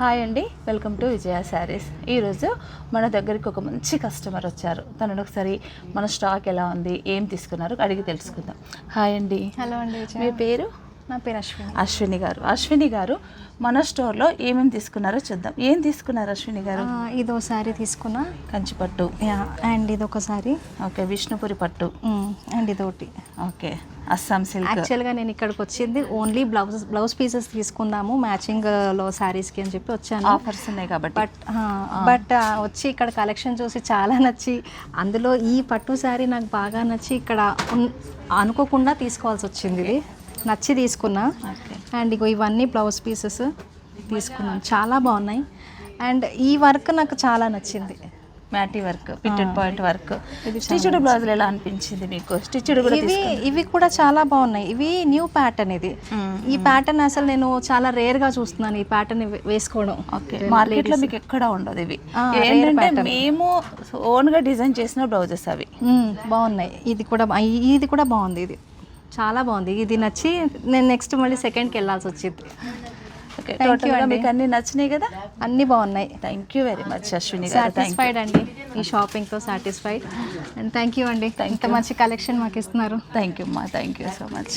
Hi అండి, welcome to విజయ శారీస్. ఈరోజు మన దగ్గరికి ఒక మంచి కస్టమర్ వచ్చారు. తనను ఒకసారి మన స్టాక్ ఎలా ఉంది, ఏం తీసుకున్నారు అడిగి తెలుసుకుందాం. హాయ్ అండి. హలో అండి. మీ పేరు? నా పేరు అశ్విని గారు మన స్టోర్లో ఏమేమి తీసుకున్నారో చూద్దాం. ఏం తీసుకున్నారు అశ్విని గారు? ఇదో సారీ తీసుకున్నా, కంచిపట్టు. అండ్ ఇది ఒక సారీ. ఓకే, విష్ణుపురి పట్టు. అండ్ ఇదొకటి. Okay, Assam silk. యాక్చువల్గా నేను ఇక్కడికి వచ్చింది ఓన్లీ బ్లౌజ్ పీసెస్ తీసుకుందాము మ్యాచింగ్లో శారీస్కి అని చెప్పి వచ్చాను. ఆఫర్స్ ఉన్నాయి కాబట్టి. బట్ వచ్చి ఇక్కడ కలెక్షన్ చూసి చాలా నచ్చి, అందులో ఈ పట్టు శారీ నాకు బాగా నచ్చి ఇక్కడ అనుకోకుండా తీసుకోవాల్సి వచ్చింది. ఇది నచ్చి తీసుకున్నా. అండ్ ఇగో ఇవన్నీ బ్లౌజ్ పీసెస్ తీసుకున్నాను, చాలా బాగున్నాయి. అండ్ ఈ వర్క్ నాకు చాలా నచ్చింది. Matty work, pitted point work. Stitched బ్లౌజులు ఎలా అనిపించింది మీకు? స్టిచ్డ్ కూడా ఇవి కూడా చాలా బాగున్నాయి. ఇవి న్యూ ప్యాటర్న్. ఇది ఈ ప్యాటర్న్ అసలు నేను చాలా రేర్ గా చూస్తున్నాను ఈ ప్యాటర్న్ వేసుకోవడం. ఓకే, మార్కెట్ లో మీకు ఎక్కడ ఉండదు ఇవి. ఏంటంటే మేము ఓన్ గా డిజైన్ చేసిన బ్లౌజెస్ అవి. బాగున్నాయి. ఇది కూడా బాగుంది. ఇది చాలా బాగుంది. ఇది నచ్చి నేను నెక్స్ట్ మళ్ళీ సెకండ్కి వెళ్ళాల్సి వచ్చింది. ఓకే, టోటల్గా మీకు అన్నీ నచ్చినాయి కదా? అన్నీ బాగున్నాయి. Thank you very much Ashwini గారు. సాటిస్ఫైడ్ అండి, ఈ షాపింగ్తో సాటిస్ఫైడ్. అండ్ థ్యాంక్ యూ అండి, ఇంత మంచి కలెక్షన్ మాకు ఇస్తున్నారు. థ్యాంక్ యూ అమ్మా, థ్యాంక్ యూ సో మచ్.